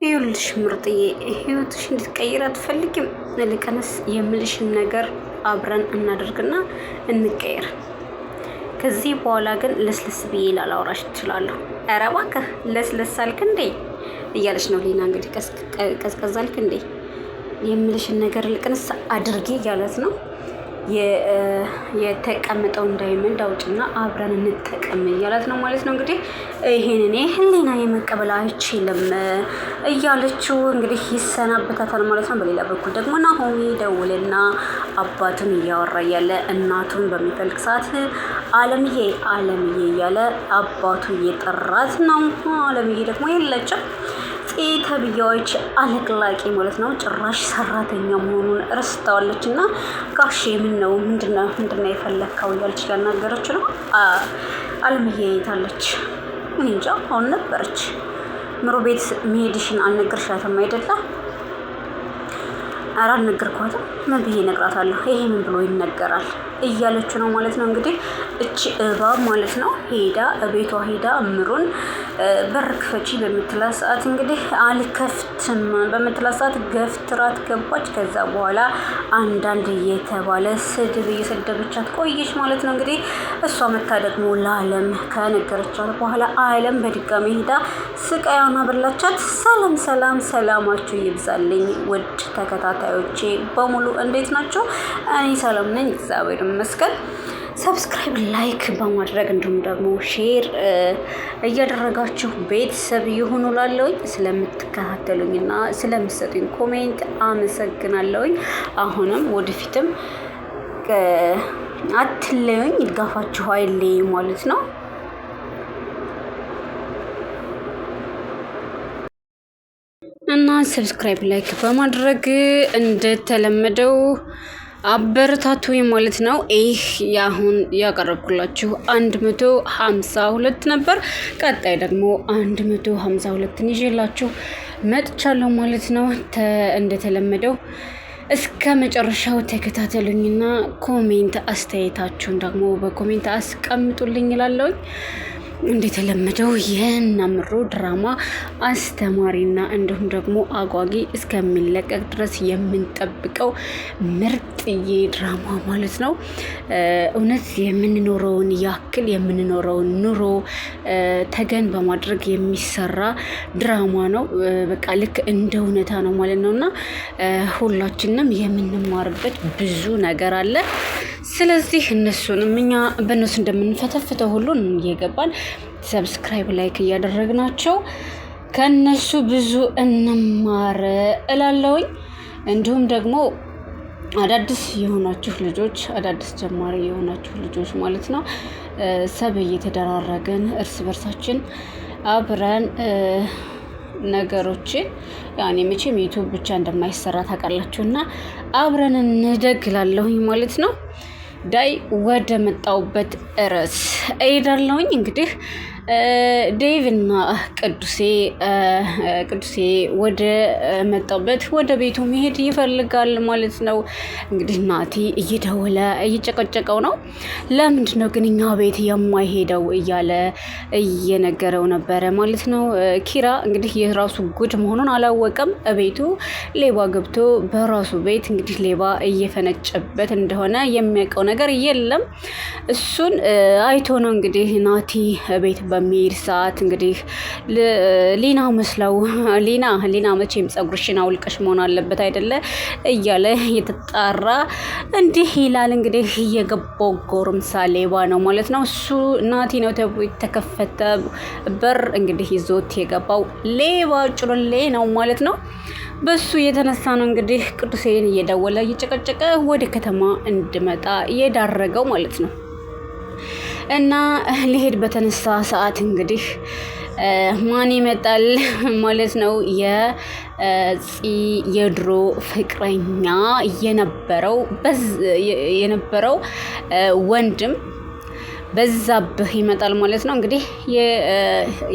ይኸውልሽ ምርጥዬ ህይወትሽ እንድትቀይር አትፈልጊም? ልቀንስ የምልሽን ነገር አብረን እናደርግና እንቀየር። ከዚህ በኋላ ግን ለስለስ ብዬ ላላወራሽ እችላለሁ። ኧረ እባክህ ለስለስ አልክ እንዴ እያለች ነው ሊና። እንግዲህ ቀዝቀዝ አልክ እንዴ የምልሽን ነገር ልቅንስ አድርጌ እያለት ነው። የተቀመጠውን ዳይመንድ አውጭና አብረን እንጠቀም እያላት ነው ማለት ነው። እንግዲህ ይሄን እኔ ህሊና የመቀበል አይችልም እያለችው እንግዲህ ይሰናበታታል ማለት ነው። በሌላ በኩል ደግሞ ናሆሚ ደውልና አባቱን እያወራ እያለ እናቱን በሚፈልግ ሰዓት አለምዬ አለምዬ እያለ አባቱ እየጠራት ነው። አለምዬ ደግሞ የለችም። ተብያዎች አለቅላቂ ማለት ነው። ጭራሽ ሰራተኛ መሆኑን ረስተዋለች። እና ጋሼ ምን ነው ምንድነው የፈለግከው እያለች ያናገረች ነው። አለምዬ የታለች? እኔ እንጃ። አሁን ነበረች። ምሮ ቤት መሄድሽን አልነገርሻትም አይደለም? ኧረ አልነገርኳትም። ምን ብዬ እነግራታለሁ? ይሄ ምን ብሎ ይነገራል እያለች ነው ማለት ነው። እንግዲህ እቺ እባብ ማለት ነው ቤቷ ሄዳ ምሩን በር ክፈቺ በምትላት ሰዓት እንግዲህ አልከፍትም በምትላት ሰዓት ገፍትራት ገባች። ከዛ በኋላ አንዳንድ እየተባለ ስድብ እየሰደበቻት ቆየች ማለት ነው። እንግዲህ እሷ መታ ደግሞ ለአለም ከነገረቻት በኋላ አለም በድጋሚ ሄዳ ስቃያና በላቻት። ሰላም ሰላም፣ ሰላማችሁ ይብዛልኝ ውድ ተከታታዮቼ በሙሉ እንዴት ናቸው? እኔ ሰላም ነኝ፣ እግዚአብሔር ይመስገን። ሰብስክራይብ ላይክ በማድረግ እንዲሁም ደግሞ ሼር እያደረጋችሁ ቤተሰብ ይሁኑ። ላለውኝ ስለምትከታተሉኝና ስለምትሰጡኝ ኮሜንት አመሰግናለሁኝ። አሁንም ወደፊትም አትለዩኝ፣ ድጋፋችሁ አይለይ ማለት ነው። እና ሰብስክራይብ ላይክ በማድረግ እንደተለመደው አበረታቱ ማለት ነው። ይህ ያሁን ያቀረብኩላችሁ 152 ነበር። ቀጣይ ደግሞ 152ን ይዤላችሁ መጥቻለሁ ማለት ነው። እንደተለመደው እስከ መጨረሻው ተከታተሉኝና ኮሜንት አስተያየታችሁን ደግሞ በኮሜንት አስቀምጡልኝ እላለሁ። እንደተለመደው የናምሩ ድራማ አስተማሪና እንዲሁም ደግሞ አጓጊ እስከሚለቀቅ ድረስ የምንጠብቀው ምርጥዬ ድራማ ማለት ነው። እውነት የምንኖረውን ያክል የምንኖረውን ኑሮ ተገን በማድረግ የሚሰራ ድራማ ነው። በቃ ልክ እንደ እውነታ ነው ማለት ነው እና ሁላችንም የምንማርበት ብዙ ነገር አለ። ስለዚህ እነሱንም እኛ በእነሱ እንደምንፈተፍተው ሁሉ እየገባን ሰብስክራይብ ላይክ እያደረግናቸው ከነሱ ብዙ እንማር እላለሁኝ። እንዲሁም ደግሞ አዳዲስ የሆናችሁ ልጆች አዳዲስ ጀማሪ የሆናችሁ ልጆች ማለት ነው ሰብ እየተደራረገን እርስ በርሳችን አብረን ነገሮችን ያኔ መቼም ዩቲዩብ ብቻ እንደማይሰራ ታውቃላችሁና አብረን እንደግላለሁኝ ማለት ነው። ዳይ ወደ መጣውበት ርዕስ እሄዳለሁኝ። እንግዲህ ዴቭ እና ቅዱሴ ወደ መጣበት ወደ ቤቱ መሄድ ይፈልጋል ማለት ነው። እንግዲህ ናቲ እየደወለ እየጨቀጨቀው ነው። ለምንድን ነው ግን እኛ ቤት የማይሄደው እያለ እየነገረው ነበረ ማለት ነው። ኪራ እንግዲህ የራሱ ጉድ መሆኑን አላወቀም። ቤቱ ሌባ ገብቶ በራሱ ቤት እንግዲህ ሌባ እየፈነጨበት እንደሆነ የሚያውቀው ነገር የለም። እሱን አይቶ ነው እንግዲህ ናቲ ቤት በሚሄድ ሰዓት እንግዲህ ሊና መስለው ሊና መቼም ጸጉርሽን አውልቀሽ መሆን አለበት አይደለ እያለ የተጣራ እንዲህ ይላል። እንግዲህ እየገባው ጎረምሳ ሌባ ነው ማለት ነው። እሱ ናቲ ነው ተብሎ የተከፈተ በር እንግዲህ ይዞት የገባው ሌባ ጭሩሌ ነው ማለት ነው። በሱ የተነሳ ነው እንግዲህ ቅዱሴን እየደወለ እየጨቀጨቀ ወደ ከተማ እንድመጣ እየዳረገው ማለት ነው። እና ሊሄድ በተነሳ ሰዓት እንግዲህ ማን ይመጣል ማለት ነው? የድሮ ፍቅረኛ የነበረው ወንድም በዛብህ ይመጣል ማለት ነው። እንግዲህ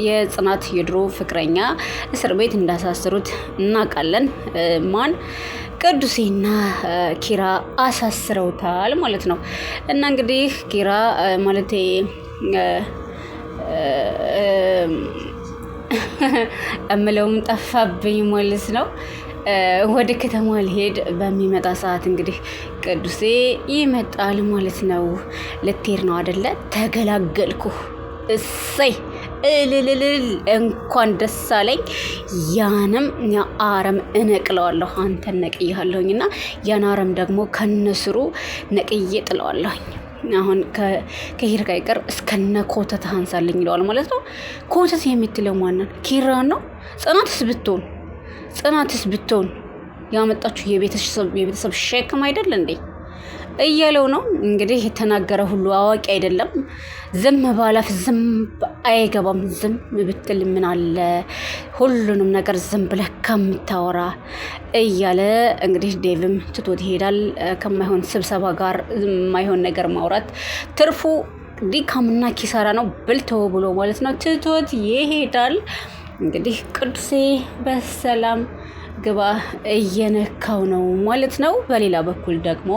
የጽናት የድሮ ፍቅረኛ እስር ቤት እንዳሳስሩት እናውቃለን። ማን ቅዱሴና ኪራ አሳስረውታል ማለት ነው። እና እንግዲህ ኪራ ማለት እምለውም ጠፋብኝ ማለት ነው። ወደ ከተማ ሊሄድ በሚመጣ ሰዓት እንግዲህ ቅዱሴ ይመጣል ማለት ነው። ልትሄድ ነው አደለ? ተገላገልኩ። እሰይ እልልልል እንኳን ደስ አለኝ። ያንም አረም እነቅለዋለሁ። አንተን ነቅያለሁኝና ያን አረም ደግሞ ከነስሩ ነቅዬ ጥለዋለሁኝ። አሁን ከሄድክ አይቀር እስከነ ኮተት አንሳልኝ ይለዋል ማለት ነው። ኮተት የምትለው ማንን? ኪራን ነው። ጽናትስ ብትሆን ያመጣችሁ የቤተሰብ ሸክም አይደል እንዴ እያለው ነው እንግዲህ። የተናገረ ሁሉ አዋቂ አይደለም። ዝም ባላፍ ዝም አይገባም። ዝም ብትል ምን አለ ሁሉንም ነገር ዝም ብለህ ከምታወራ እያለ እንግዲህ ዴቭም ትቶት ይሄዳል። ከማይሆን ስብሰባ ጋር የማይሆን ነገር ማውራት ትርፉ ድካምና ኪሳራ ነው ብልተው ብሎ ማለት ነው ትቶት ይሄዳል። እንግዲህ ቅዱሴ በሰላም ግባ እየነካው ነው ማለት ነው። በሌላ በኩል ደግሞ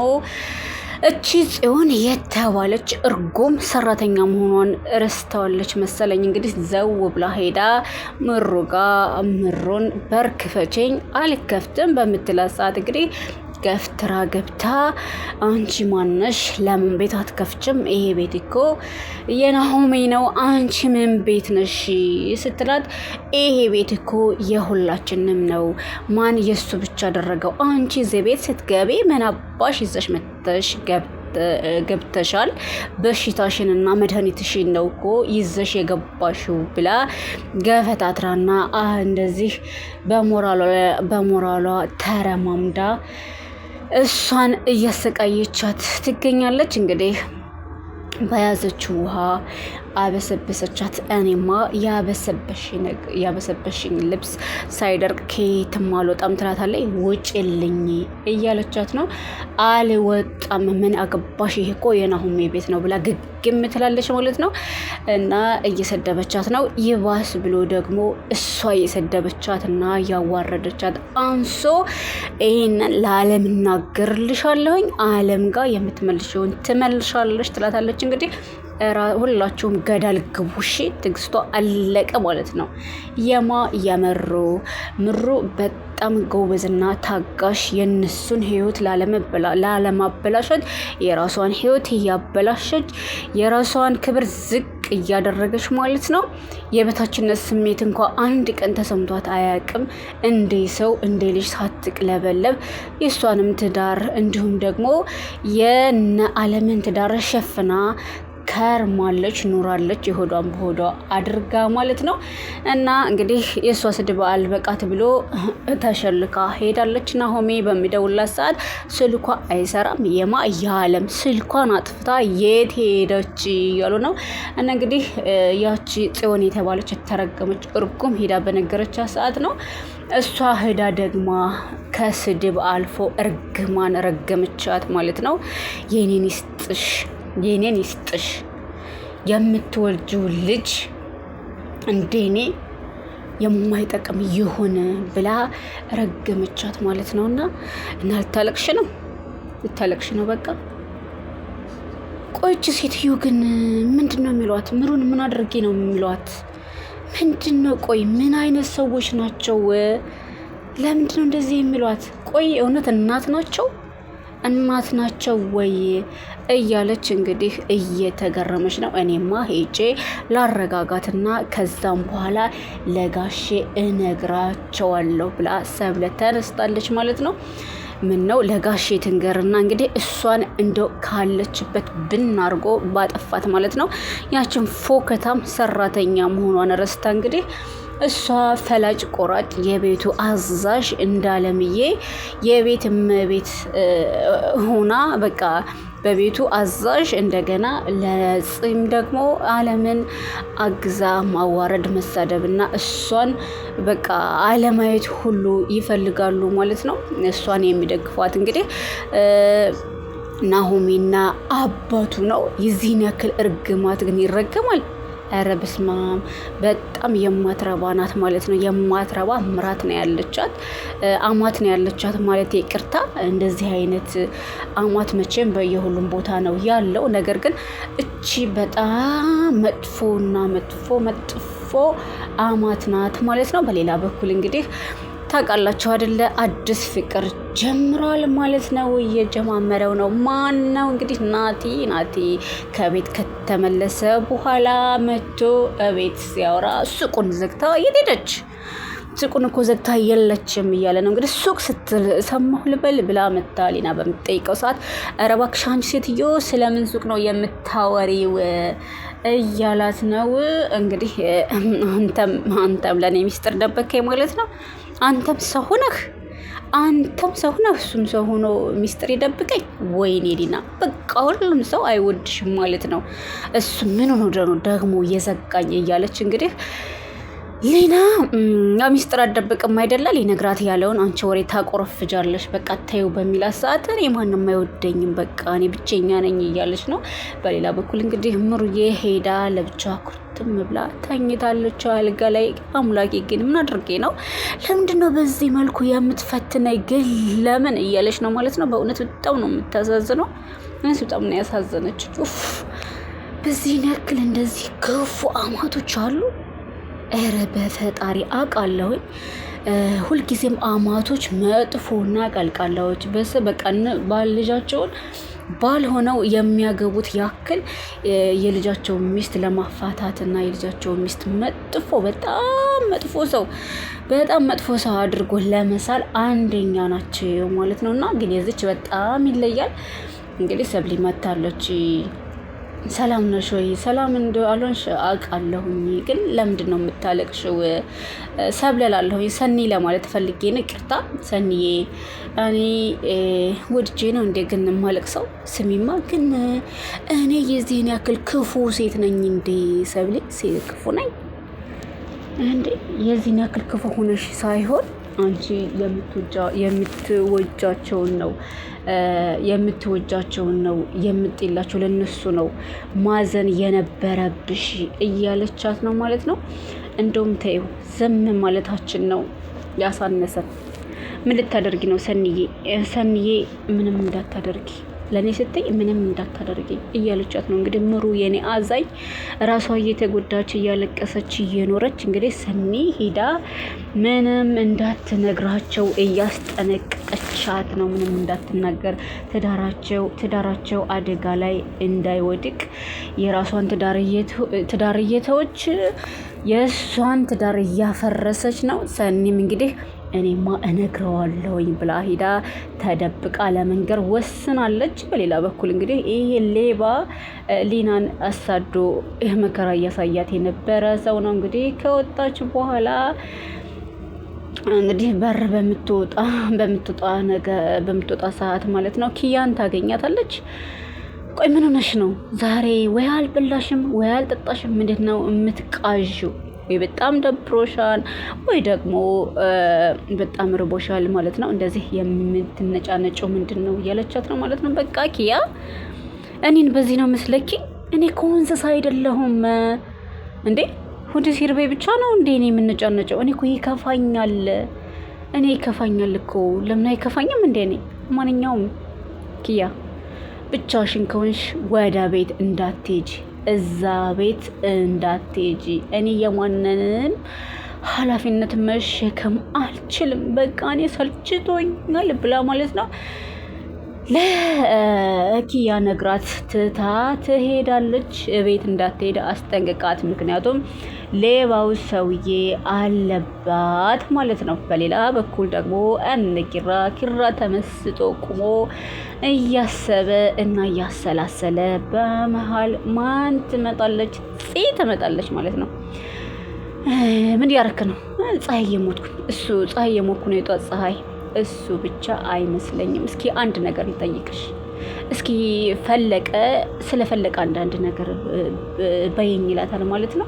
እቺ ጽዮን የተባለች እርጉም ሰራተኛ መሆኗን ረስተዋለች መሰለኝ። እንግዲህ ዘው ብላ ሄዳ ምሩን በር ክፈችኝ አልከፍትም በምትላት ሰዓት እንግዲህ ገፍትራ ገብታ አንቺ ማነሽ? ለምን ቤት አትከፍችም? ይሄ ቤት እኮ የናሆሜ ነው። አንቺ ምን ቤት ነሽ ስትላት ይሄ ቤት እኮ የሁላችንም ነው። ማን የሱ ብቻ አደረገው? አንቺ እዚህ ቤት ስትገቢ ምን አባሽ ይዘሽ መተሽ ገብተሻል? በሽታሽንና መድኃኒትሽን ነው እኮ ይዘሽ የገባሽው ብላ ገፈታትራና እንደዚህ በሞራሏ ተረማምዳ እሷን እያሰቃየቻት ትገኛለች። እንግዲህ በያዘችው ውሃ አበሰበሰቻት። እኔማ ያበሰበሽኝ ልብስ ሳይደርቅ ከየትም አልወጣም ትላታለች። ውጭልኝ እያለቻት ነው። አልወጣም ምን አገባሽ? ይሄ እኮ የናሆሜ ቤት ነው ብላ ግግም ትላለች ማለት ነው። እና እየሰደበቻት ነው። ይባስ ብሎ ደግሞ እሷ የሰደበቻትና ያዋረደቻት አንሶ ይህንን ለዓለም እናገርልሻለሁኝ፣ ዓለም ጋር የምትመልሽውን ትመልሻለች ትላታለች። እንግዲህ ሁላችሁም ገዳል ግቡ። እሺ ትግስቷ አለቀ ማለት ነው። ምሩ በጣም ጎበዝና ታጋሽ፣ የነሱን ህይወት ላለማበላሸት የራሷን ህይወት እያበላሸች የራሷን ክብር ዝቅ እያደረገች ማለት ነው። የበታችነት ስሜት እንኳ አንድ ቀን ተሰምቷት አያውቅም። እንደ ሰው እንደ ልጅ ሳትቅለበለብ የእሷንም ትዳር እንዲሁም ደግሞ የነ ዓለምን ትዳር ሸፍና ከርማለች ኑራለች። የሆዷን በሆዷ አድርጋ ማለት ነው። እና እንግዲህ የእሷ ስድብ አልበቃት ብሎ ተሸልካ ሄዳለች። ናሆሜ በሚደውላት ሰዓት ስልኳ አይሰራም። የዓለም ስልኳን አጥፍታ የት ሄደች እያሉ ነው። እና እንግዲህ ያቺ ጽዮን የተባለች የተረገመች እርጉም ሄዳ በነገረቻት ሰዓት ነው እሷ ሄዳ ደግማ ከስድብ አልፎ እርግማን ረገመቻት ማለት ነው። የኔን ይስጥሽ የምትወልጂው ልጅ እንደኔ የማይጠቅም ይሁን ብላ ረገመቻት ማለት ነው። እና ልታለቅሽ ነው በቃ። ቆይች ሴትዮ ግን ምንድን ነው የሚሏት? ምሩን ምን አድርጌ ነው የሚሏት? ምንድን ነው? ቆይ ምን አይነት ሰዎች ናቸው? ለምንድን ነው እንደዚህ የሚሏት? ቆይ እውነት እናት ናቸው ወይ እያለች እንግዲህ እየተገረመች ነው። እኔማ ሄጄ ላረጋጋትና ከዛም በኋላ ለጋሼ እነግራቸዋለሁ ብላ ሰብለ ተነስታለች ማለት ነው። ምን ነው ለጋሼ ትንገርና እንግዲህ እሷን እንደው ካለችበት ብናርጎ ባጠፋት ማለት ነው። ያችን ፎከታም ሰራተኛ መሆኗን ረስታ እንግዲህ እሷ ፈላጭ ቆራጭ የቤቱ አዛዥ እንዳለምዬ የቤት እመቤት ሆና በቃ በቤቱ አዛዥ እንደገና ለጽም ደግሞ ዓለምን አግዛ ማዋረድ መሳደብና እሷን በቃ አለማየት ሁሉ ይፈልጋሉ ማለት ነው። እሷን የሚደግፏት እንግዲህ ናሆሜና አባቱ ነው። የዚህን ያክል እርግማት ግን ይረገማል? ኧረ በስመ አብ በጣም የማትረባ ናት ማለት ነው። የማትረባ ምራት ነው ያለቻት፣ አማት ነው ያለቻት ማለት ይቅርታ። እንደዚህ አይነት አማት መቼም በየሁሉም ቦታ ነው ያለው። ነገር ግን እቺ በጣም መጥፎ መጥፎ አማት ናት ማለት ነው። በሌላ በኩል እንግዲህ ታውቃላችሁ አይደለ? አዲስ ፍቅር ጀምሯል ማለት ነው። እየጀማመረው ነው። ማን ነው እንግዲህ? ናቲ ከቤት ከተመለሰ በኋላ መጥቶ ቤት ሲያወራ ሱቁን ዘግታ የት ሄደች? ሱቁን እኮ ዘግታ የለችም እያለ ነው እንግዲህ። ሱቅ ስትል ሰማሁ ልበል ብላ መታ ሊና በምትጠይቀው ሰዓት ኧረ እባክሽ አንቺ ሴትዮ ስለምን ሱቅ ነው የምታወሪው እያላት ነው እንግዲህ። አንተም ለእኔ ሚስጥር ደበከኝ ማለት ነው። አንተም ሰው ሆነህ እሱም ሰው ሆኖ ሚስጥር ይደብቀኝ? ወይኔ ሊና በቃ ሁሉም ሰው አይወድሽም ማለት ነው። እሱ ምን ሆኖ ደግሞ እየዘጋኝ እያለች እንግዲህ ሊና ሚስጥር አደብቅም አይደለ ሊነግራት ያለውን አንቺ ወሬ ታቆረፍጃለሽ በቃ ታዩ በሚላት ሰዓት እኔ ማንም አይወደኝም በቃ እኔ ብቸኛ ነኝ እያለች ነው። በሌላ በኩል እንግዲህ ምሩዬ ሄዳ ለብቻዋ ኩርትም ብላ ተኝታለች አልጋ ላይ። አምላኬ ግን ምን አድርጌ ነው? ለምንድን ነው በዚህ መልኩ የምትፈትነኝ ግን ለምን እያለች ነው ማለት ነው። በእውነት በጣም ነው የምታሳዝነው። እነሱ በጣም ነው ያሳዘነች። በዚህ ያክል እንደዚህ ክፉ አማቶች አሉ። ኧረ በፈጣሪ አውቃለሁኝ። ሁልጊዜም አማቶች መጥፎና ቀልቃላዎች በቃ ልጃቸውን ባልሆነው የሚያገቡት ያክል የልጃቸውን ሚስት ለማፋታት እና የልጃቸውን ሚስት በጣም መጥፎ ሰው አድርጎ ለመሳል አንደኛ ናቸው ማለት ነው። እና ግን የዚች በጣም ይለያል። እንግዲህ ሰብሊ መታለች። ሰላም ነሽ ወይ? ሰላም አልሆንሽ አውቃለሁኝ፣ ግን ለምንድን ነው የምታለቅሽው? ሰብለላለሁኝ ሰኒ ለማለት ፈልጌ ነው። ይቅርታ ሰኒዬ፣ እኔ ወድጄ ነው እንዴ ግን የማለቅሰው? ስሚማ፣ ግን እኔ የዚህን ያክል ክፉ ሴት ነኝ እንዴ? ሰብሌ ክፉ ነኝ እንዴ? የዚህን ያክል ክፉ ሆነሽ ሳይሆን አንቺ የምትወጃቸውን ነው የምትላቸው ለነሱ ነው ማዘን የነበረብሽ እያለቻት ነው ማለት ነው። እንደውም ተይው ዝም ማለታችን ነው ያሳነሰን። ምን ልታደርጊ ነው ሰኒዬ? ምንም እንዳታደርጊ ለእኔ ስትይ ምንም እንዳታደርጊ እያለቻት ነው እንግዲህ። ምሩ የኔ አዛኝ ራሷ እየተጎዳች እያለቀሰች እየኖረች እንግዲህ ሰኒ ሂዳ ምንም እንዳትነግራቸው እያስጠነቀቀቻት ነው። ምንም እንዳትናገር ትዳራቸው አደጋ ላይ እንዳይወድቅ የራሷን ትዳር እየተወች የእሷን ትዳር እያፈረሰች ነው። ሰኒም እንግዲህ እኔማ እነግረዋለሁኝ ብላ ሂዳ ተደብቃ ለመንገር ወስናለች። በሌላ በኩል እንግዲህ ይሄ ሌባ ሊናን አሳዶ ይህ መከራ እያሳያት የነበረ ሰው ነው እንግዲህ ከወጣች በኋላ እንግዲህ በር በምትወጣ ሰዓት ማለት ነው ኪያን ታገኛታለች። ቆይ ምን ሆነሽ ነው ዛሬ? ወይ አልበላሽም ወይ አልጠጣሽም? ምንድን ነው የምትቃዥው? ወይ በጣም ደብሮሻል ወይ ደግሞ በጣም ርቦሻል ማለት ነው። እንደዚህ የምትነጫነጨው ምንድን ነው እያለቻት ነው ማለት ነው። በቃ ኪያ እኔን በዚህ ነው መስለኪ? እኔ እኮ እንስሳ አይደለሁም እንዴ? ወደ ሲርቤ ብቻ ነው እንዴ እኔ የምነጫነጨው? እኔ እኮ ይከፋኛል እኮ። ለምን አይከፋኝም እንዴ? እኔ ማንኛውም ኪያ ብቻሽን ከሆንሽ ወደ ቤት እንዳትሄጂ፣ እዛ ቤት እንዳትሄጂ። እኔ የማንንም ኃላፊነት መሸከም አልችልም። በቃ እኔ ሰልችቶኛል ብላ ማለት ነው ለኪያ ነግራት ትታ ትሄዳለች። ቤት እንዳትሄድ አስጠንቅቃት። ምክንያቱም ሌባው ሰውዬ አለባት ማለት ነው። በሌላ በኩል ደግሞ ኪራ ተመስጦ ቁሞ እያሰበ እና እያሰላሰለ በመሀል ማን ትመጣለች? ትመጣለች ማለት ነው። ምን ያረክ ነው? ፀሐይ የሞትኩ ነው የጧት ፀሐይ። እሱ ብቻ አይመስለኝም። እስኪ አንድ ነገር ልጠይቅሽ። እስኪ ስለፈለቀ አንዳንድ ነገር በይኝ ይላታል ማለት ነው።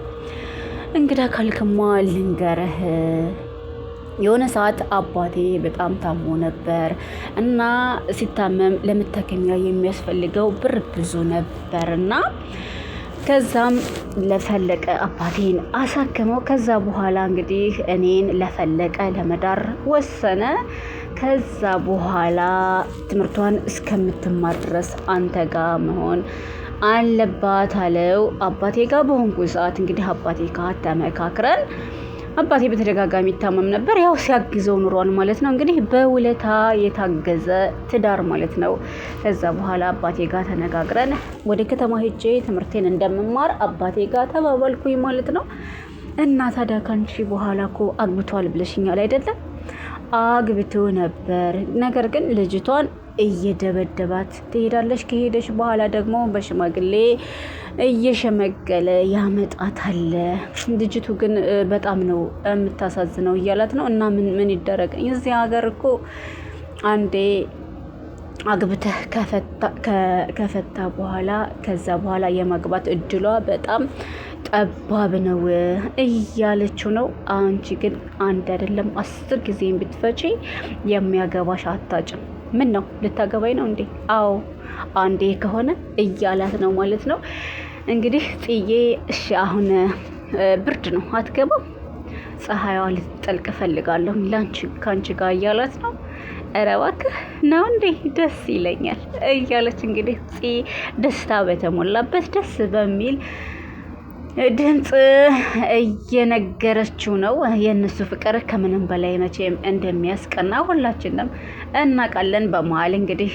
እንግዳ ካልክማ ልንገርህ፣ የሆነ ሰዓት አባቴ በጣም ታሞ ነበር እና ሲታመም ለመታከሚያ የሚያስፈልገው ብር ብዙ ነበር እና ከዛም ለፈለቀ አባቴን አሳክመው ከዛ በኋላ እንግዲህ እኔን ለፈለቀ ለመዳር ወሰነ። ከዛ በኋላ ትምህርቷን እስከምትማር ድረስ አንተ ጋር መሆን አለባት አለው። አባቴ ጋር በሆንኩ ሰዓት እንግዲህ አባቴ ጋር ተመካክረን አባቴ በተደጋጋሚ ይታመም ነበር። ያው ሲያግዘው ኑሯል ማለት ነው። እንግዲህ በውለታ የታገዘ ትዳር ማለት ነው። ከዛ በኋላ አባቴ ጋር ተነጋግረን ወደ ከተማ ሄጄ ትምህርቴን እንደምማር አባቴ ጋር ተባባልኩኝ ማለት ነው። እና ታዲያ ካንቺ በኋላ እኮ አግብቷል ብለሽኛል አይደለም? አግብቶ ነበር። ነገር ግን ልጅቷን እየደበደባት ትሄዳለች። ከሄደች በኋላ ደግሞ በሽማግሌ እየሸመገለ ያመጣታል። ልጅቱ ግን በጣም ነው የምታሳዝነው እያላት ነው። እና ምን ይደረግ እዚህ ሀገር እኮ አንዴ አግብተህ ከፈታ በኋላ ከዛ በኋላ የማግባት እድሏ በጣም ጠባብ ነው እያለችው ነው። አንቺ ግን አንድ አይደለም 10 ጊዜ ብትፈጪ የሚያገባሽ አታጭም። ምን ነው ልታገባኝ ነው እንዴ? አዎ አንዴ ከሆነ እያላት ነው ማለት ነው። እንግዲህ ጥዬ እሺ አሁን ብርድ ነው አትገባም፣ ፀሐይዋ ልትጠልቅ እፈልጋለሁ ከአንቺ ጋር እያላት ነው። ኧረ እባክህ ነው እንዴ? ደስ ይለኛል እያለች እንግዲህ ደስታ በተሞላበት ደስ በሚል ድምፅ እየነገረችው ነው። የእነሱ ፍቅር ከምንም በላይ መቼም እንደሚያስቀና ሁላችንም እናውቃለን። በመሀል እንግዲህ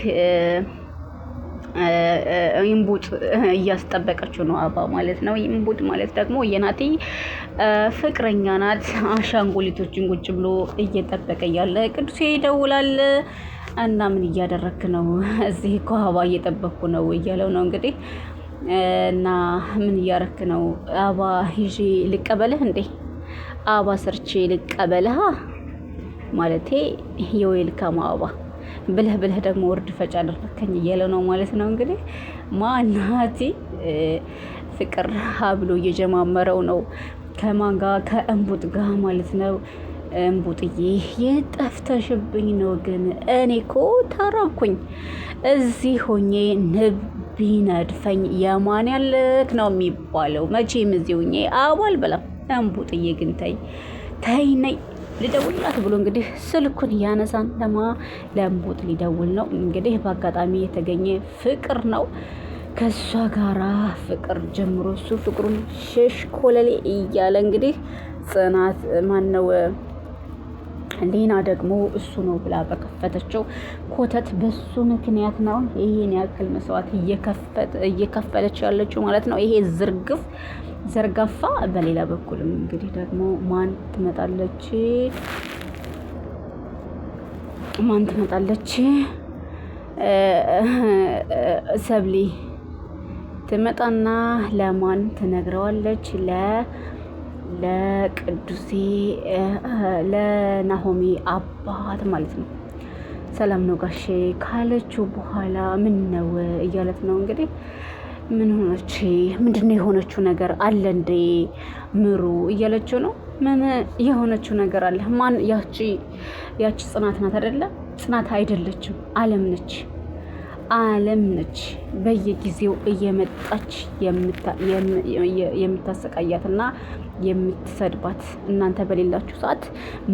ይንቡጥ እያስጠበቀችው ነው አባ ማለት ነው። ይንቡጥ ማለት ደግሞ የናቲ ፍቅረኛ ናት። አሻንጉሊቶችን ቁጭ ብሎ እየጠበቀ እያለ ቅዱሴ ይደውላል። እና ምን እያደረክ ነው? እዚህ እኮ አባ እየጠበቅኩ ነው እያለው ነው እንግዲህ እና ምን እያረክ ነው? አባ ይዤ ልቀበልህ እንዴ? አባ ሰርቼ ልቀበልህ ማለቴ የዌልካም አባ ብለህ ደግሞ ወርድ ፈጭ አደረከኝ እያለው ነው ማለት ነው። እንግዲህ ማናቲ ፍቅር ሀብሎ እየጀማመረው ነው ከማን ጋር? ከእንቡጥ ጋር ማለት ነው። እንቡጥዬ የጠፍተሽብኝ ነው፣ ግን እኔ እኮ ተራብኩኝ። እዚህ ሆኜ ንብ ቢነድፈኝ የማን ያለክ ነው የሚባለው። መቼም እዚህ ሆኜ አባል በላ። እንቡጥዬ ግን ተይ ነይ ልደውልላት ብሎ እንግዲህ ስልኩን ያነሳን ለእንቡጥ ሊደውል ነው። እንግዲህ በአጋጣሚ የተገኘ ፍቅር ነው። ከሷ ጋራ ፍቅር ጀምሮ እሱ ፍቅሩን ሸሽ ኮለሌ እያለ እንግዲህ ጽናት ማነው ሌና ደግሞ እሱ ነው ብላ በከፈተችው ኮተት በሱ ምክንያት ነው ይሄን ያክል መስዋዕት እየከፈለች ያለችው ማለት ነው። ይሄ ዘርጋፋ። በሌላ በኩልም እንግዲህ ደግሞ ማን ትመጣለች? ሰብሊ ትመጣና ለማን ትነግረዋለች? ለቅዱሴ ለናሆሚ አባት ማለት ነው። ሰላም ነው ጋሼ ካለችው በኋላ ምን ነው እያለት ነው እንግዲህ ምን ሆነች? ምንድነው የሆነችው ነገር አለ እንዴ ምሩ እያለችው ነው። ምን የሆነችው ነገር አለ? ማን? ያቺ ጽናት ናት አይደለ? ጽናት አይደለችም፣ አለም ነች። በየጊዜው እየመጣች የምታሰቃያትና የምትሰድባት እናንተ በሌላችሁ ሰዓት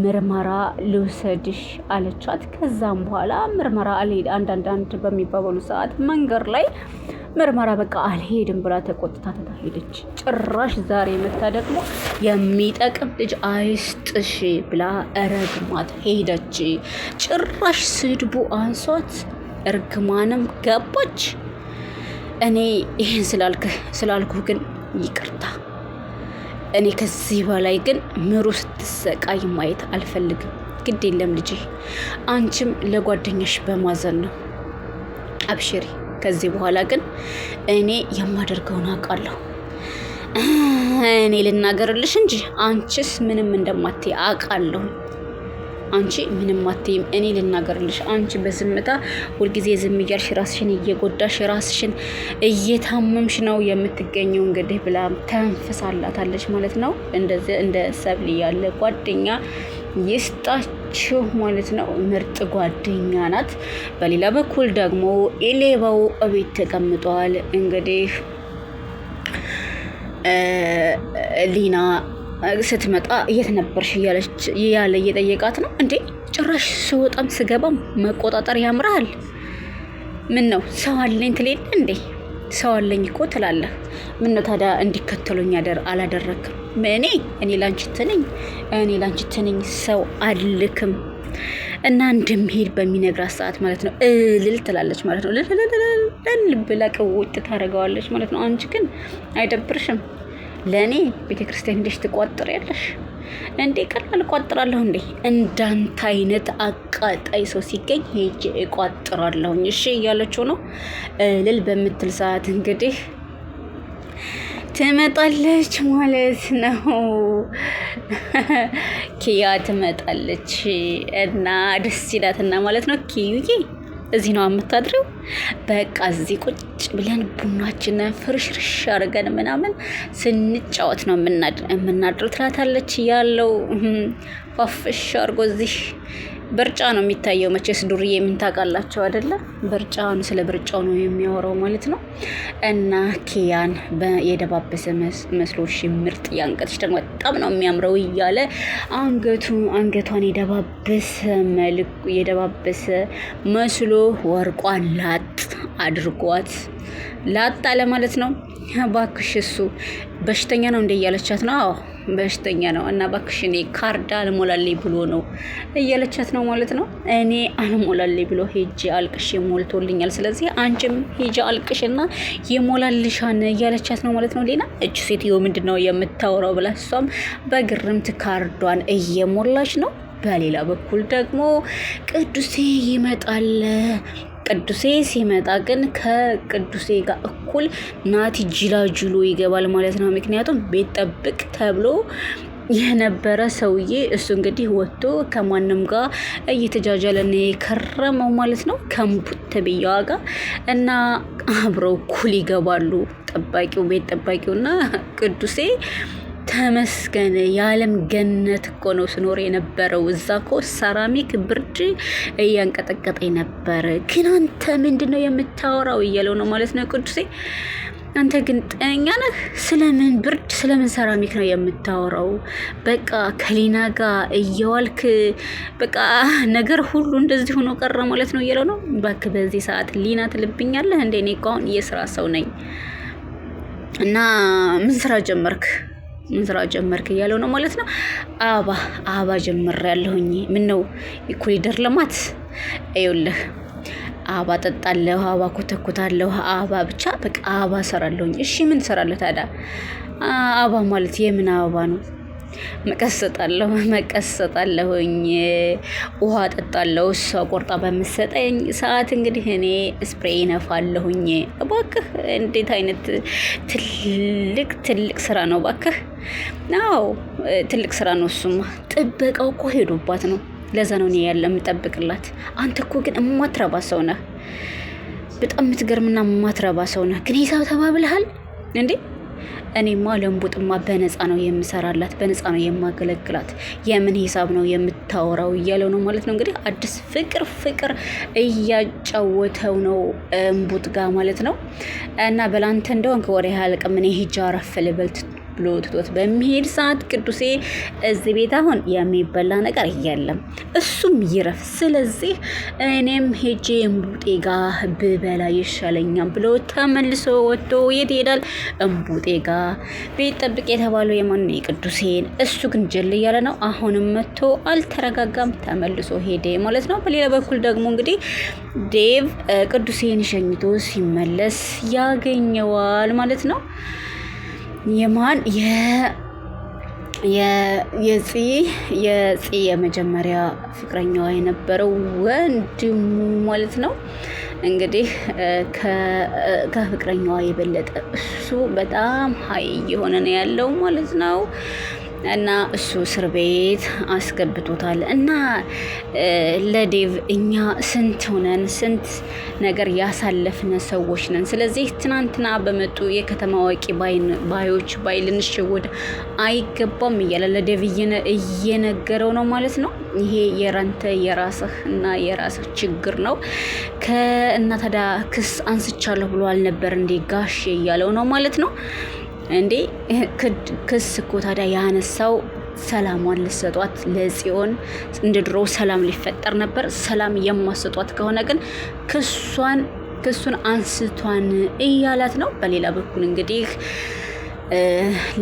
ምርመራ ልውሰድሽ አለቻት። ከዛም በኋላ ምርመራ አልሄድ አንዳንድ በሚባባሉ ሰዓት መንገድ ላይ ምርመራ በቃ አልሄድም ብላ ተቆጥታ ሄደች። ጭራሽ ዛሬ መታ ደግሞ የሚጠቅም ልጅ አይስጥሽ ብላ ረግማት ሄደች። ጭራሽ ስድቡ አንሷት እርግማንም ገባች። እኔ ይህን ስላልኩ ግን ይቅርታ። እኔ ከዚህ በላይ ግን ምሩ ስትሰቃይ ማየት አልፈልግም። ግድ የለም ልጄ፣ አንቺም ለጓደኛሽ በማዘን ነው። አብሽሪ። ከዚህ በኋላ ግን እኔ የማደርገውን አውቃለሁ። እኔ ልናገርልሽ እንጂ አንቺስ ምንም እንደማትይ አውቃለሁ። አንቺ ምንም አትይም። እኔ ልናገርልሽ። አንቺ በዝምታ ሁልጊዜ ዝም እያልሽ ራስሽን እየጎዳሽ ራስሽን እየታመምሽ ነው የምትገኘው እንግዲህ ብላ ተንፍሳላታለች ማለት ነው። እንደዚህ እንደ ሰብሊ ያለ ጓደኛ ይስጣችሁ ማለት ነው። ምርጥ ጓደኛ ናት። በሌላ በኩል ደግሞ ሌባው እቤት ተቀምጧል። እንግዲህ ሊና ስትመጣ የት ነበርሽ እያለ እየጠየቃት ነው። እንዴ ጭራሽ ስወጣም ስገባም መቆጣጠር ያምራል። ምን ነው ሰው አለኝ ትሌለ እንዴ? ሰው አለኝ እኮ ትላለህ። ምን ነው ታዲያ እንዲከተሉኝ አላደረክም? እኔ ላንቺ ትንኝ ሰው አልክም እና እንደሚሄድ በሚነግራት ሰዓት ማለት ነው እልል ትላለች ማለት ነው። ልል ብላ ቅውጥ ታደርገዋለች ማለት ነው። አንቺ ግን አይደብርሽም? ለእኔ ቤተክርስቲያን ሄደሽ ትቋጥሪያለሽ እንዴ? ቀላል እቋጥራለሁ እንዴ? እንዳንተ አይነት አቃጣይ ሰው ሲገኝ ሄጄ እቋጥራለሁኝ። እሺ እያለችው ነው። እልል በምትል ሰዓት እንግዲህ ትመጣለች ማለት ነው። ኪያ ትመጣለች እና ደስ ይላትና ማለት ነው። ኪዩዬ እዚህ ነው የምታድረው? በቃ እዚህ ቁጭ ብለን ቡናችንን ፍርሽርሽ አድርገን ምናምን ስንጫወት ነው የምናድረው ትላታለች። ያለው ፋፍሽ አድርጎ እዚህ ብርጫ ነው የሚታየው። መቼስ ዱርዬ ምን ታውቃላቸው አይደለ? ብርጫውን ስለ ብርጫው ነው የሚያወራው ማለት ነው። እና ኪያን የደባበሰ መስሎሽ ምርጥ ያንገትሽ ደግሞ በጣም ነው የሚያምረው እያለ አንገቷን የደባበሰ መስሎ ወርቋን ላጥ አድርጓት ላጥ አለ ማለት ነው። ባክሽ እሱ በሽተኛ ነው እንደ እያለቻት ነው። አዎ በሽተኛ ነው እና ባክሽ እኔ ካርድ አልሞላልኝ ብሎ ነው እያለቻት ነው ማለት ነው። እኔ አልሞላልኝ ብሎ ሄጄ አልቅሽ ሞልቶልኛል። ስለዚህ አንቺም ሄጄ አልቅሽና የሞላልሻን እያለቻት ነው ማለት ነው። ሌላ እች ሴትዮ ምንድን ነው የምታወራው ብላ እሷም በግርምት ካርዷን እየሞላች ነው። በሌላ በኩል ደግሞ ቅዱሴ ይመጣል። ቅዱሴ ሲመጣ ግን ከቅዱሴ ጋር እኩል ናቲ ጅላጅሎ ይገባል ማለት ነው። ምክንያቱም ቤት ጠብቅ ተብሎ የነበረ ሰውዬ እሱ እንግዲህ ወጥቶ ከማንም ጋር እየተጃጃለን የከረመው ማለት ነው። ከምቡት ተብያዋ ጋር እና አብረው እኩል ይገባሉ። ቤት ጠባቂውና ቅዱሴ ተመስገን የዓለም ገነት እኮ ነው ስኖር የነበረው። እዛ እኮ ሰራሚክ ብርድ እያንቀጠቀጠኝ ነበር። ግን አንተ ምንድን ነው የምታወራው እያለው ነው ማለት ነው ቅዱሴ። አንተ ግን ጤነኛ ነህ? ስለምን ብርድ ስለምን ሰራሚክ ነው የምታወራው? በቃ ከሊና ጋር እየዋልክ በቃ ነገር ሁሉ እንደዚህ ሆኖ ቀረ ማለት ነው እያለው ነው። እባክህ በዚህ ሰዓት ሊና ትልብኛለህ እንደ እኔ እኮ አሁን የስራ ሰው ነኝ እና ምን ስራ ጀመርክ እያለው ነው ማለት ነው። አበባ ጀምሬያለሁኝ። ምን ነው የኮሪደር ልማት ይኸውልህ፣ አበባ ጠጣለሁ፣ አበባ ኮተኩታለሁ፣ አበባ ብቻ በቃ አበባ ሰራለሁኝ። እሺ ምን ሰራለሁ ታዲያ? አበባ ማለት የምን አበባ ነው? መቀሰጣለሁኝ፣ ውሃ ጠጣለሁ። እሷ ቆርጣ በምትሰጠኝ ሰዓት እንግዲህ እኔ ስፕሬይ ነፋለሁኝ። እባክህ እንዴት አይነት ትልቅ ስራ ነው እባክህ። አዎ ትልቅ ስራ ነው። እሱማ ጥበቃው እኮ ሄዶባት ነው። ለዛ ነው እኔ ያለ የምጠብቅላት። አንተ እኮ ግን የማትረባ ሰው ነህ። በጣም የምትገርምና የማትረባ ሰው ነህ። ግን ሂሳብ ተባብልሃል እንዴ? እኔማ ለምቡጥማ በነፃ ነው የምሰራላት፣ በነፃ ነው የማገለግላት። የምን ሂሳብ ነው የምታወራው እያለው ነው ማለት ነው። እንግዲህ አዲስ ፍቅር እያጫወተው ነው እምቡጥ ጋር ማለት ነው። እና በላንተ እንደሆን ከወሬ ያልቅም እኔ ሂጃ አረፍ ልበል ብሎ ትቶት በሚሄድ ሰዓት ቅዱሴ እዚህ ቤት አሁን የሚበላ ነገር የለም፣ እሱም ይረፍ። ስለዚህ እኔም ሄጄ እምቡጤ ጋር ብበላ ይሻለኛል ብሎ ተመልሶ ወጥቶ የት ይሄዳል? እምቡጤ ጋር። ቤት ጠብቅ የተባለው የማን ነው? ቅዱሴን። እሱ ግን ጀል እያለ ነው። አሁንም መጥቶ አልተረጋጋም፣ ተመልሶ ሄደ ማለት ነው። በሌላ በኩል ደግሞ እንግዲህ ዴቭ ቅዱሴን ሸኝቶ ሲመለስ ያገኘዋል ማለት ነው። የማን የጽ የመጀመሪያ ፍቅረኛዋ የነበረው ወንድሙ ማለት ነው። እንግዲህ ከፍቅረኛዋ የበለጠ እሱ በጣም ሀይ እየሆነ ነው ያለው ማለት ነው። እና እሱ እስር ቤት አስገብቶታል። እና ለዴቭ እኛ ስንት ሆነን ስንት ነገር ያሳለፍነ ሰዎች ነን። ስለዚህ ትናንትና በመጡ የከተማ አዋቂ ባዮች ልንሸወድ አይገባም እያለ ለዴቭ እየነገረው ነው ማለት ነው። ይሄ የራስህ እና የራስህ ችግር ነው። እና ታዲያ ክስ አንስቻለሁ ብሎ አልነበር እንዴ ጋሼ እያለው ነው ማለት ነው። እንዴ ክስ እኮ ታዲያ ያነሳው ሰላሟን ልሰጧት ለጽዮን እንደ ድሮ ሰላም ሊፈጠር ነበር። ሰላም የማሰጧት ከሆነ ግን ክሷን ክሱን አንስቷን እያላት ነው። በሌላ በኩል እንግዲህ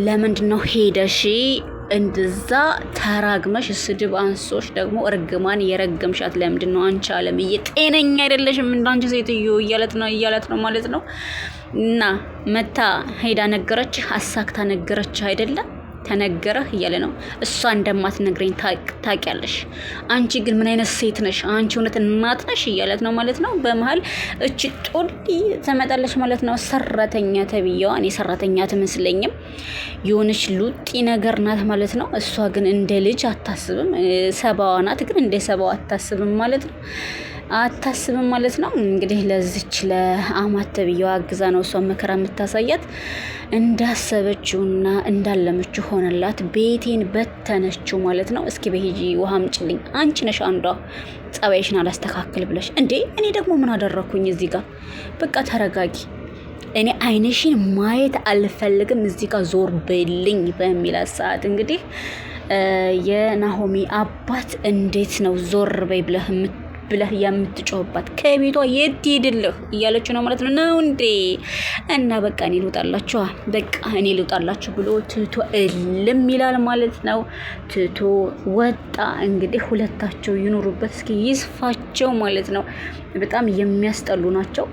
ለምንድነው ሄደሽ እንደዛ ተራግመሽ ስድብ አንሶሽ ደግሞ እርግማን የረገምሻት ለምንድነው? አንቺ አለምዬ ጤነኛ አይደለሽም እንዳንቺ ሴትዮ እያላት ነው ማለት ነው። እና መታ ሄዳ ነገረች፣ አሳክታ ነገረች አይደለም ተነገረህ እያለ ነው። እሷ እንደማትነግረኝ ታውቂያለሽ። አንቺ ግን ምን አይነት ሴት ነሽ? አንቺ እውነት እናት ነሽ እያለት ነው ማለት ነው። በመሀል እቺ ጦዲ ተመጣለች ማለት ነው። ሰራተኛ ተብዬዋ እኔ ሰራተኛ አትመስለኝም፣ የሆነች ሉጢ ነገር ናት ማለት ነው። እሷ ግን እንደ ልጅ አታስብም፣ ሰባዋ ናት ግን እንደ ሰባዋ አታስብም ማለት ነው። እንግዲህ ለዚች ለአማት ተብዬዋ አግዛ ነው እሷ መከራ የምታሳያት። እንዳሰበችውና እንዳለመችው ሆነላት። ቤቴን በተነችው ማለት ነው። እስኪ በሂጂ ውሃ አምጪልኝ። አንቺ ነሽ አንዷ ጸባይሽን አላስተካክል ብለሽ እንዴ። እኔ ደግሞ ምን አደረኩኝ እዚህ ጋር? በቃ ተረጋጊ። እኔ አይንሽን ማየት አልፈልግም፣ እዚህ ጋር ዞር በልኝ በሚላት ሰዓት እንግዲህ የናሆሚ አባት እንዴት ነው ዞር በይ ብለህ የምትጮህባት? ከቤቷ የት ሄድልህ እያለችው ነው ማለት ነው እንዴ? እና በቃ እኔ ልውጣላችሁ ብሎ ትቶ እልም ይላል ማለት ነው። ትቶ ወጣ። እንግዲህ ሁለታቸው ይኖሩበት እስኪ ይስፋቸው ማለት ነው። በጣም የሚያስጠሉ ናቸው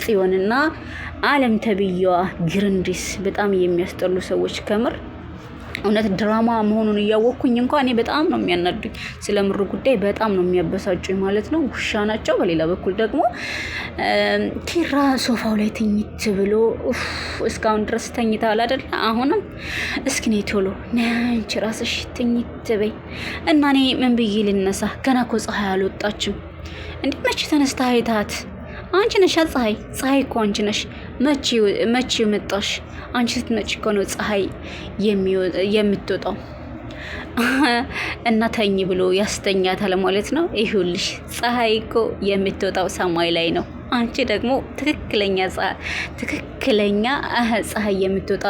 ጽዮንና አለም ተብዬዋ ግርንዲስ፣ በጣም የሚያስጠሉ ሰዎች ከምር። እውነት ድራማ መሆኑን እያወቅኩኝ እንኳን እኔ በጣም ነው የሚያናዱኝ። ስለምሩ ጉዳይ በጣም ነው የሚያበሳጩኝ ማለት ነው። ውሻ ናቸው። በሌላ በኩል ደግሞ ኪራ ሶፋው ላይ ትኝት ብሎ እስካሁን ድረስ ተኝታል አይደል? አሁንም እስኪ ነይ ቶሎ አንቺ ራስሽ ትኝት በይ እና እኔ ምን ብዬ ልነሳ? ገና እኮ ፀሐይ አልወጣችም እንዴ? መቼ ተነስታ አይታት? አንቺ ነሽ ፀሐይ እኮ አንቺ ነሽ። መቼ መጣሽ? አንቺ ስትመጪ እኮ ነው ፀሐይ የምትወጣው። እና ተኝ ብሎ ያስተኛታል ማለት ነው። ይሁልሽ ፀሐይ እኮ የምትወጣው ሰማይ ላይ ነው። አንቺ ደግሞ ትክክለኛ ፀሐይ የምትወጣ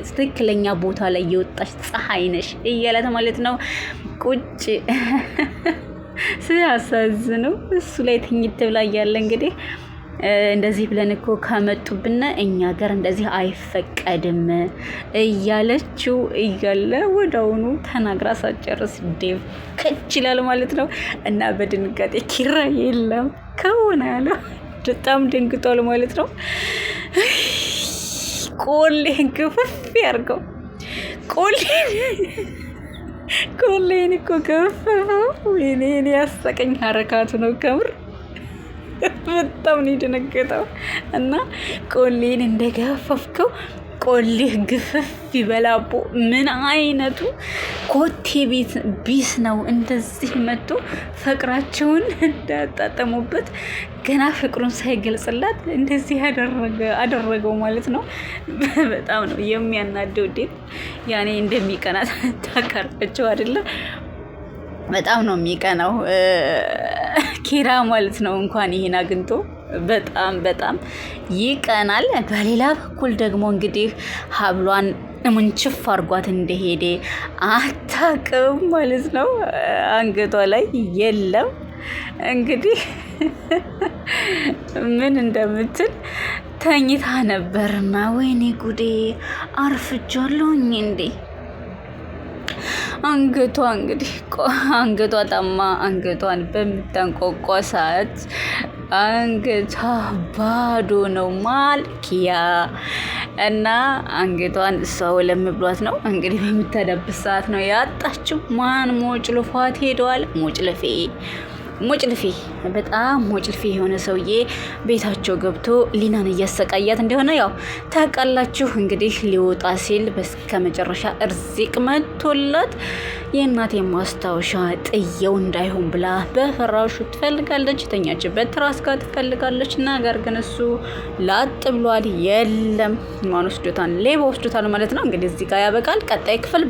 ትክክለኛ ቦታ ላይ የወጣሽ ፀሐይ ነሽ እያላት ማለት ነው። ቁጭ ሲያሳዝኑ እሱ ላይ ትኝት ብላ እያለ እንግዲህ እንደዚህ ብለን እኮ ከመጡብና እኛ ጋር እንደዚህ አይፈቀድም እያለችው እያለ ወዳውኑ ተናግራ ሳጨርስ ዴቭ ከች ይላል ማለት ነው። እና በድንጋጤ ኪራ የለም ከሆነ ያለው በጣም ደንግጧል ማለት ነው። ቆሌን ክፍፍ ያርገው። ቆሌን እኮ ከፈፈው። እኔ ያሰቀኝ ሀረካቱ ነው ከምር በጣም ነው የደነገጠው። እና ቆሌን እንደገፈፍከው ቆሌህ ግፍፍ ይበላቦ። ምን አይነቱ ኮቴ ቢስ ነው እንደዚህ መጥቶ ፍቅራቸውን እንዳጣጠሙበት ገና ፍቅሩን ሳይገልጽላት እንደዚህ አደረገው ማለት ነው። በጣም ነው የሚያናደው። ዴት ያኔ እንደሚቀናት ታካርፈቸው አይደለ? በጣም ነው የሚቀናው ኪራ ማለት ነው። እንኳን ይሄን አግኝቶ በጣም ይቀናል። በሌላ በኩል ደግሞ እንግዲህ ሀብሏን ምንችፍ አርጓት እንደሄደ አታውቅም ማለት ነው። አንገቷ ላይ የለም እንግዲህ ምን እንደምትል ተኝታ ነበርና፣ ወይኔ ጉዴ አርፍጃለሁኝ እንዴ። አንገቷ ታማ አንገቷን በምታንቆቋ ሰዓት አንገቷ ባዶ ነው ማልኪያ እና አንገቷን እሷ ወለም ብሏት ነው እንግዲህ በምታዳብስ ሰዓት ነው ያጣችው። ማን ሞጭልፏት ሄደዋል። ሞጭልፌ በጣም ሞጭልፌ የሆነ ሰውዬ ቤታቸው ገብቶ ሊናን እያሰቃያት እንደሆነ ያው ታውቃላችሁ። እንግዲህ ሊወጣ ሲል በስከ መጨረሻ እርዚቅ መጥቶላት የእናቴ ማስታወሻ ጥየው እንዳይሆን ብላ በፍራሹ ትፈልጋለች፣ ተኛችበት ትራስ ጋር ትፈልጋለች። ነገር ግን እሱ ላጥ ብሏል። የለም ማን ወስዶታል? ሌባ ወስዶታል ማለት ነው። እንግዲህ እዚህ ጋር ያበቃል። ቀጣይ ክፍል